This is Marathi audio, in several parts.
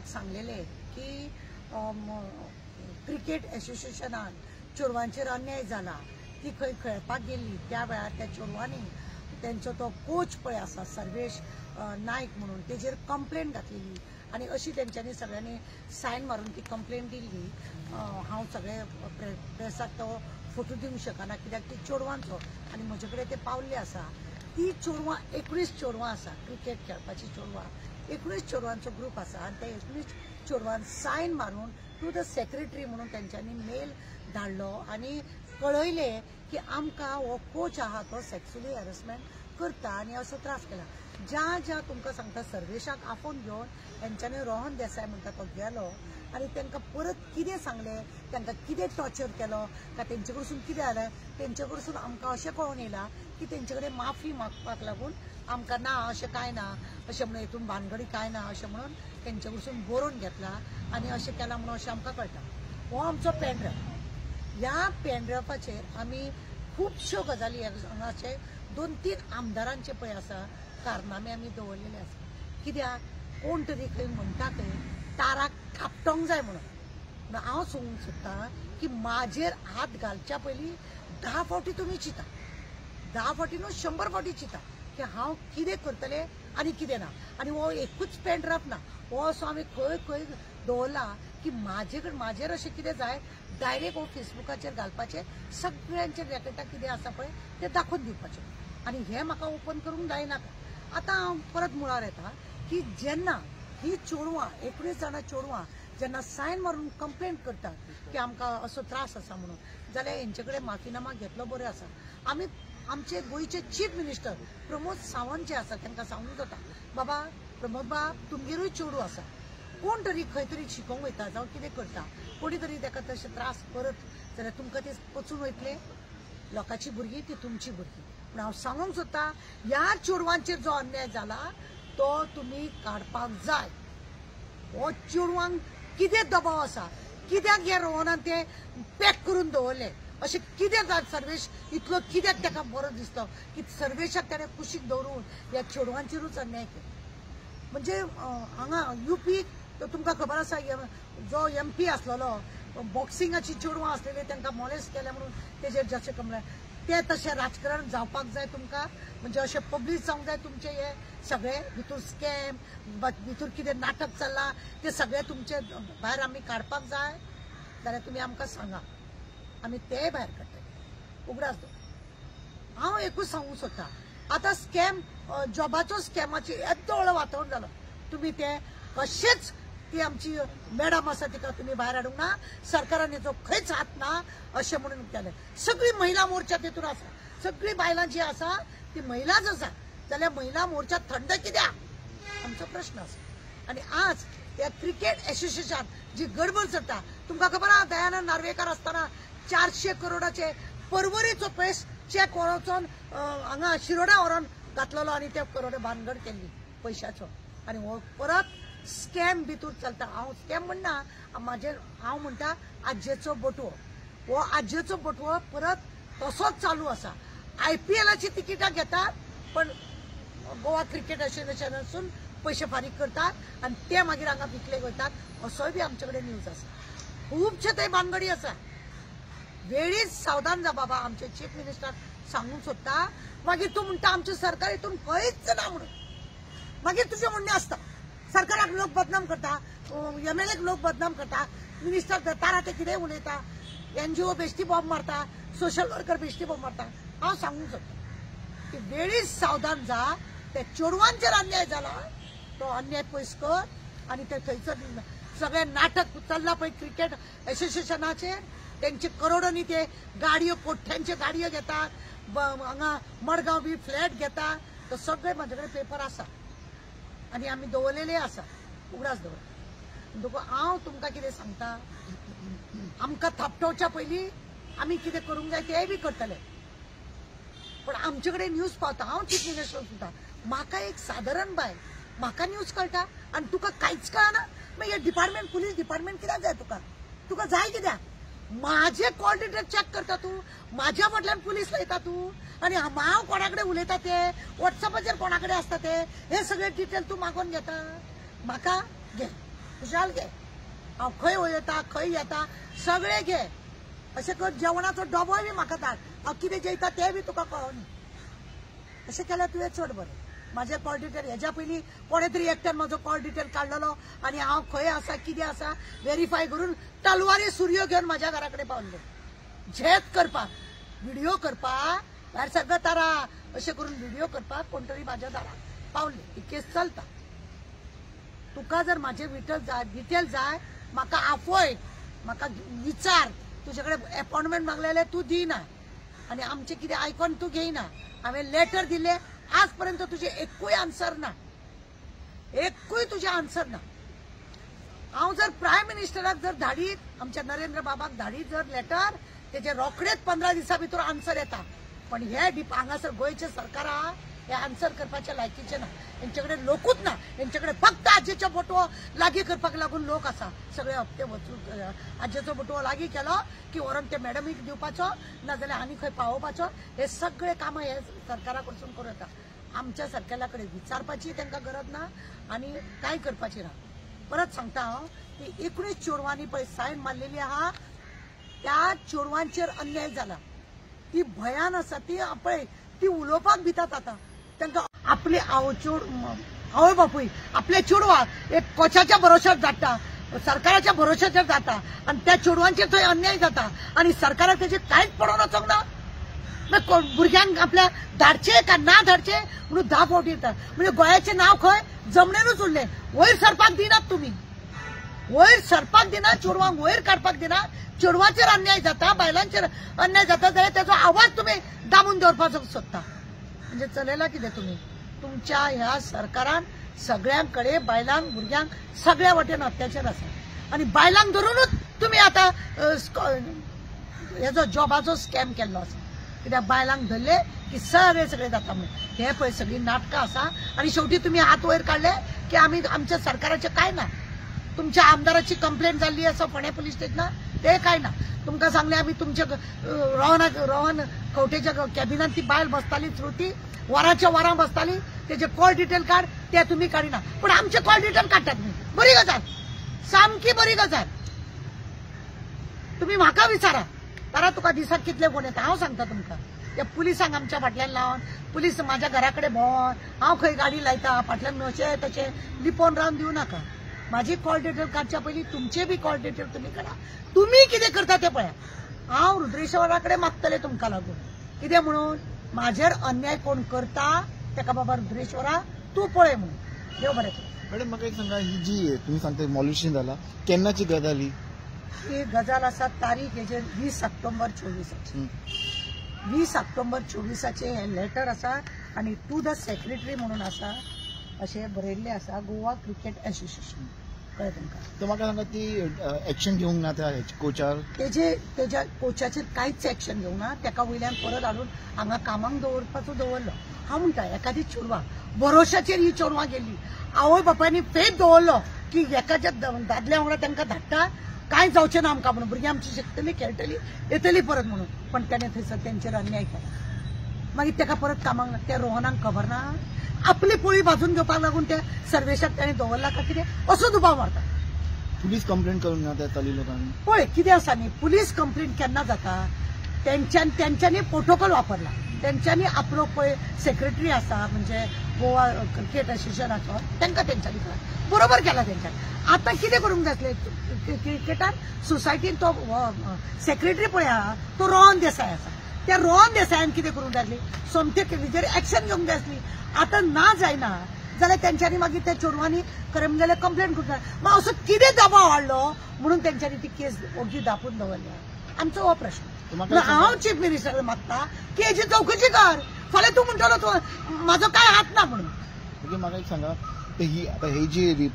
म्हाका सांगलेले की क्रिकेट एसोसिएशनान चेडवांचेर अन्याय जाला, ती खंय खेळपाक गेल्ली त्या वेळार त्या चेडवांनी तेंचो तो कोच पळय आसा सर्वेश नायक म्हणून तेजेर कंप्लेंट घातलेली आनी अशी तेंच्यांनी सगळ्यांनी सायन मारून ती कंप्लेंट दिल्ली। हांव सगळे प्रेसाक तो फोटो दिवंक शकना कित्याक ती चेडवांचो आनी म्हजे कडेन ते पावल्ले आसा। ती चेडवां 19 चेडवां आसा, क्रिकेट खेळपाची चेडवां 19 चेडवांचो ग्रूप आसा आनी त्या 19 चेडवान सायन मारून टू द सेक्रेटरी म्हणून तेंच्यांनी मेल धाडलो आनी कळयले की आमकां हो कोच आहा तो सेक्शुअली हॅरेसमेंट करता आनी असो त्रास केला। ज्या तुमकां सांगता सर्वेशाक आफोवन घेवन तेंच्यांनी रोहन देसाय म्हणटा तो गेलो आनी तांकां परत कितें सांगलें, तांकां कितें टॉर्चर केलो काय तेंचे कडसून कितें जालें, तेंचे कडसून आमकां अशें कळून येयलां की तेंचे कडेन माफी मागपाक लागून आमकां ना अशें कांय ना, अशें म्हणून हितून भानगडी कांय ना अशें म्हणून तेंचे कडसून बरोवन घेतला आनी अशें केलां म्हणून अशें आमकां कळटा। हो आमचो पेनड्रायव्ह। ह्या पेनड्रायव्हाचेर आमी खुबश्यो गजाली हांगाचे 2-3 आमदारांचे पळय आसा कारनामे आमी दवरलेले आसा। कित्याक कोण तरी खंय म्हणटा खंय ताराक थापटोंक जाय म्हणून हांव सांगूंक सोदतां की म्हाजेर हात घालच्या पयलीं 10 फावटी तुमी चिंता, 10 फावटी न्हू 100 फावटी चिंता की हांव कितें करतलें आनी कितें ना। आनी हो एकूच पेनड्रायव्ह ना, हो असो आमी खंय खंय दवरला की म्हाजेर अशें कितें जाय डायरेक्ट हो फेसबुकाचेर घालपाचें, सगळ्यांचे रॅकेटां कितें आसा पळय तें दाखोवन दिवपाचें आनी हें म्हाका ओपन करूंक जायनाका। आतां हांव परत मुळार येता की जेन्ना ही चेडवां 19 जाणां चेडवां जेन्ना सायन मारून कंप्लेंट करतात की आमकां असो त्रास आसा म्हणून, जाल्यार हेंचे कडेन माफीनामा घेतलो बरें आसा। आमी आमचे गोंयचे चीफ मिनिस्टर प्रमोद सावंत जे आसा तांकां सांगूंक जाता, बाबा प्रमोद बाब तुमगेरूय चेडूं आसा, कोण तरी खंय तरी शिकोवंक वयता जावं कितें करता, कोणी तरी ताका तशे त्रास करत जाल्यार तुमकां ते पचून वयतले। लोकांची भुरगीं ती तुमची भुरगीं। पूण हांव सांगूंक सोदतां ह्या चेडवांचेर जो अन्याय जाला तो तुमी काडपाक जाय। हो चेडवांक कितें दबाव आसा, कित्याक हे रोहनान ते पॅक करून दवरले, अशें कितें जात सर्वेश इतलो कित्याक ताका बरो दिसलो की सर्वेशाक ताणें कुशीक दवरून ह्या चेडवांचेरूच अन्याय केलो। म्हणजे हांगा UP तुमकां खबर आसा जो MP आसलेलो बॉक्सिंगाची चेडवां आसलेली तांकां मॉलेस्ट केले म्हणून तेजेर जशें कंप्लेंट ते तशें राजकारण जावपाक जाय तुमकां, म्हणजे अशें पब्लीक जावंक जाय तुमचे हे सगळे भितूर स्कॅम भितूर कितें नाटक चल्लां ते सगळे तुमचे भायर आमी काडपाक जाय जाल्यार तुमी आमकां सांगा, आमी तेय भायर काडटले उगडास दवर। हांव एकूच सांगूंक सोदतां आतां स्कॅम जॉबाचो स्कॅमाचे येदो व्हडलो वातावरण जालो, तुमी ते कशेंच ती आमची मॅडम आसा तिका तुमी भायर हाडूंक ना, सरकारान हेचो खंयच हात ना अशें म्हणून केलें। सगळी महिला मोर्चा तेतून आसा, सगळी बायलां जी आसा ती महिलाच आसा, जाल्यार महिला मोर्चा थंड कित्याक आमचो प्रश्न आसा। आनी आज ह्या क्रिकेट एसोसिएशन जी गडबड चलता, तुमकां खबर आहा दयानंद नार्वेकर आसतना 400 करोडाचे परवरीचो पयस चॅक वचोन हांगा शिरोडा व्हरोन घातलेलो आनी ते करोड भानगड केल्ली पयशाचो आनी हो परत स्कॅम भितूर चलता। हांव स्कॅम म्हणना, हांव म्हणटा आज्जेचो बटवो, हो आज्जेचो बटवो परत तसोच चालू आसा। IPLची तिकिटां घेतात पण गोवा क्रिकेट एसोसिएशनासून पैसे फारीक करतात आनी ते मागीर हांगा विकले वयतात असोय बी आमचे कडेन न्यूज आसा। खुबशे थंय भानगडी आसा। वेळीच सावधान जा बाबा, आमचे चीफ मिनिस्टर सांगूंक सोदता, मागीर तूं म्हणटा आमचें सरकार हितून खंयच ना म्हणून, मागीर तुजें म्हणणें आसता सरकाराक लोक बदनाम करता, MLAक लोक बदनाम करता, मिनिस्टर तारा ते कितें उलयता, NGO बेश्टी बॉम्ब मारता, सोशल वर्कर बेश्टी बॉम्ब मारता। हांव सांगूंक सोदता की वेळीच सावधान जा, त्या चेडवांचेर अन्याय जाला तो अन्याय पयस कर आनी ते थंयसर सगळे नाटक चल्ला पळय क्रिकेट एसोसिएशनाचेर, तेंचे करोडांनी ते गाडयो कोठ्यांचे गाडयो घेतात, हांगा मडगांव बी फ्लॅट घेतात, तो सगळे म्हाजे कडेन पेपर आसा आनी आमी दवरलेले आसा उगडास दवर। हांव तुमकां कितें सांगता, आमकां थापटोवच्या पयलीं आमी कितें करूंक जाय तेंय बी करतले, पण आमचे कडेन न्यूज पावता। हांव चीफ मिनिस्टर सुद्दां, म्हाका एक सादारण बायल, म्हाका न्यूज कळटा आनी तुका कांयच कळना, मागीर हे डिपार्टमेंट पुलीस डिपार्टमेंट कित्याक जाय तुका जाय कित्याक? माझे कॉल डिटेल चेक करता तूं, म्हाज्या फाटल्यान पुलीस लायता तूं आनी हांव कोणा कडेन उलयता ते व्हॉट्सअपाचेर कोणा कडेन आसता ते हे सगळे डिटेल तूं मागोवन घेता। म्हाका घे खुशाल घे, हांव खंय वयता खंय येता सगळे घे, अशें कर जेवणाचो डबोय बी म्हाका धाड, हांव कितें जेयता तें बी तुका कळोनी, अशें केल्यार तुवें चड बरें. म्हाजे कॉल डिटेल हेज्या पयलीं कोणे तरी एकट्यान म्हजो कॉल डिटेल काडलेलो आनी हांव खंय आसा कितें आसा व्हेरीफाय करून तलवारी सुरयो घेवन म्हाज्या घरा कडेन पावल्ले. झेत करपाक, व्हिडिओ करपाक, भायर सगळं तारा अशें करून व्हिडिओ करपाक कोण तरी म्हाज्या दाराक पावले. ही केस चलता. तुका जर म्हाजे डिटेल जाय म्हाका आफय, म्हाका विचार, तुजे कडेन अपॉइंटमेंट मागलेले तूं दिना आनी आमचें कितें आयकोन तूं घेयना. हांवें लेटर दिले, आज पर्यंत तुझे एकूय आन्सर ना, एकूय तुझे आन्सर ना. हांव जर प्रायम मिनिस्टराक जर धाडीत, आमच्या नरेंद्र बाबाक धाडीत जर लेटर, तेजे रोखडेच 15 दिसां भितर आन्सर येता. पण हे हांगासर गोंयचे सरकार आहा हे आन्सर करपाचे लायकीचे ना. हेंचेकडे लोकूच ना, हेंचेकडे फक्त आजेचो फोटो लागीं करपाक लागून लोक आसा. सगळे हप्ते वचून आजेचो फोटो लागीं केलो की व्हरून ते मॅडमीक दिवपाचो, नाजाल्यार आनी खंय पावोवपाचो. हे सगळे कामां हे सरकारा कडसून करूं येता. आमच्या सरकारा कडेन विचारपाची तांकां गरज ना आनी कांय करपाची ना. परत सांगता हांव की 19 चेडवांनी पळय सायन मारलेली आहा, त्या चेडवांचेर अन्याय जाला. ती भयान आसा, ती पळय ती उलोवपाक भितात. आतां तांकां आपली आवय बापूय आपल्या चेडवाक एक कोचाच्या भरोश्यार धाडटा, सरकाराच्या भरोश्याचेर जाता आनी त्या चेडवांचेर थंय अन्याय जाता आनी सरकाराक तेजेर कांयच पडोवन वचोंक ना. भुरग्यांक आपल्या धाडचे का ना धाडचे म्हणून 10 फावटी येता. म्हणजे गोंयाचें नांव खंय जमणेरूच उरलें. वयर सरपाक दिनात तुमी, वयर सरपाक दिना, चेडवांक वयर काडपाक दिना. चेडवांचेर अन्याय जाता, बायलांचेर अन्याय जाता जाल्यार तेजो आवाज तुमी दामून दवरपाचो सोदता. म्हणजे चलयला कितें तुमी? तुमच्या ह्या सरकारान सगळ्यांकडे बायलांक भुरग्यांक सगळ्या वटेन अत्याचार आसा आनी बायलांक धरूनच तुमी आतां हेजो जॉबाचो स्कॅम केल्लो आसा. कित्याक बायलांक धरले की सगळे जाता म्हणून हे पळय सगळी नाटकां आसा. आनी शेवटी तुमी हात वयर काडले की आमी आमच्या सरकाराचें कांय ना. तुमच्या आमदाराची कंप्लेंट जाल्ली आसा फोंड्या पुलीस स्टेशनार, ते कांय ना. तुमकां सांगलें आमी तुमच्या रोहन खंवटेच्या कॅबिनात ती बायल बसताली श्रुती, वरांच्या वरां बसताली, तेजे कॉल डिटेल काड, ते तुमी काडिना. पण आमचे कॉल डिटेल काडटात तुमी. बरी गजाल, सामकी बरी गजाल. तुमी म्हाका विचारा, तारा तुका दिसाक कितले फोन येता हांव सांगता तुमकां. त्या पुलिसांक आमच्या फाटल्यान लावन, पुलीस म्हाज्या घरा कडेन भोंवन हांव खंय गाडी लायता फाटल्यान अशें तशें लिपोवन रावन दिवं नाका. माझी कॉल डिटेल काडच्या पयलीं तुमचे बी कॉल डिटेल तुमी काडा. तुमी कितें करता ते पळया. हांव रुद्रेश्वरा कडेन मागतलें तुमकां लागून. कितें म्हणून? म्हाजेर अन्याय कोण करता ताका बाबा रुद्रेश्वरा तूं पळय म्हणून. देव बरें कर. मॅडम म्हाका एक सांगा, ही जी तुम्ही सांगता मॉल्युशन जाला केन्नाची गजाल ही गजाल आसा तारीख हेजेर 20 ऑक्टोबर 24 20 ऑक्टोबर 24 हे लेटर आसा आनी टू द सेक्रेटरी म्हणून आसा अशें बरयल्लें आसा, गोवा क्रिकेट एसोसिएशन. कळ्ळें तुमकां? तर म्हाका सांगा ती एक्शन घेवंक ना त्या कोचार? तेज्या कोचाचेर कांयच एक्शन घेवंक ना. तेका वयल्यान परत हाडून हांगा कामाक दवरपाचो दवरलो. हांव म्हणटा एखादी चेडवां भरोशाचेर ही चेडवां गेल्ली, आवय बापायनी फेथ दवरलो की एकाच्या दादल्या वांगडा तांकां धाडटा, कांय जावचें ना आमकां म्हणून, भुरगीं आमची शिकतलीं खेळटलीं येतलीं परत म्हणून. पण ताणें थंयसर तेंचेर अन्याय केला. मागीर तेका परत कामाक त्या रोहनाक खबर ना, आपली पोळी भाजून घेवपाक लागून त्या सर्वेशाक ताणें दवरला का कितें असो दुबाव मारता. पुलीस कंप्लेंट करूंक ना त्या तली लोकांनी? पळय कितें आसा न्ही, पुलीस कंप्लेंट केन्ना जाता, तेंच्यांनी प्रोटोकॉल वापरला. तेंच्यांनी आपलो पळय सेक्रेटरी आसा म्हणजे गोवा क्रिकेट एसोसिएशनाचो, तांकां तेंच्यांनी बरोबर केला. तेंच्यांनी आतां कितें करूंक जाय आसलें, क्रिकेटान सोसायटीन तो सेक्रेटरी पळय आहा तो रोहन देसाय आसा, त्या रोहन देसायान कितें करूंक जाय आसली, सोमते हेजेर एक्शन घेवंक जाय आसली. आतां ना जायना जाल्यार तेंच्यांनी मागीर त्या चेडवांनी खरें म्हणजे कंप्लेंट करूंक जाय. मग असो कितें दबाव हाडलो म्हणून तेंच्यांनी ती केस ओगी दापून दवरली. आमचो हो प्रश्न. हांव चीफ मिनिस्टर मागता की हेची चौकशी कर. फाल्यां तूं म्हणटलो तूं म्हाजो काय हात ना म्हणून. ओके, म्हाका एक सांगा, ही आता ही जी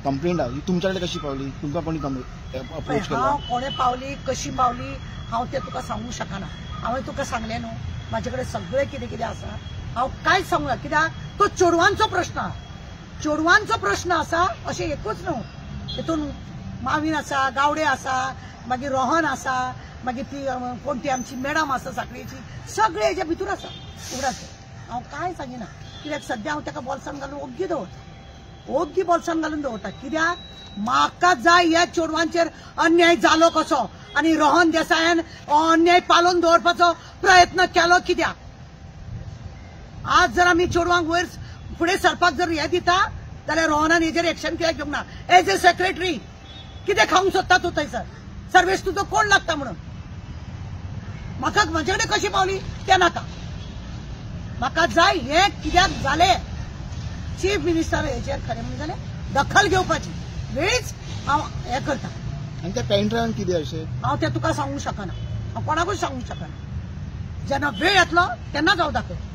कंप्लेंट आहे ही तुमच्या कडेन कशी पावली? तुमकां कोणी अप्रोच केला? हांव कोणे पावली, कशी पावली हांव तें तुका सांगूंक शकना. हांवें तुका सांगलें न्हू, म्हाजे कडेन सगळें कितें कितें आसा. हांव कांयच सांगूं ना, कित्याक तो चेडवांचो प्रश्न आहा. चेडवांचो प्रश्न आसा अशें एकूच न्हू. हितून मावीन आसा, गावडे आसा, मागीर रोहन आसा, मागीर ती कोण ती आमची मॅडम आसा साखळेची, सगळे हेजे भितर आसा उगडाचे. हांव कांय सांगिना कित्याक सद्या हांव ताका बोल्सान घालून ओग्गी दवरता. ओग्गी बोल्सान घालून दवरता. कित्याक म्हाका जाय ह्या चेडवांचेर अन्याय जालो कसो आनी रोहन देसायान अन्याय पालोवन दवरपाचो प्रयत्न केलो कित्याक. आज जर आमी चेडवांक वयर फुडें सरपाक जर हे दिता जाल्यार रोहनान हेजेर एक्शन कित्याक घेवंक ना. एज ए सेक्रेटरी कितें खावंक सोदता तूं थंयसर? सर्वेश तुजो कोण लागता म्हणून? म्हाका म्हजे कडेन कशी पावली तें नाका. म्हाका जाय हे कित्याक जालें. चीफ मिनिस्टर हेचेर खरें म्हणजे जालें दखल घेवपाची वेळीच हांव हे करता. आनी त्या पेनड्रायव्हान कितें अशें हांव तें तुका सांगूंक शकना. हांव कोणाकूच सांगूंक शकना. जेन्ना वेळ येतलो तेन्नाच हांव दाखयता.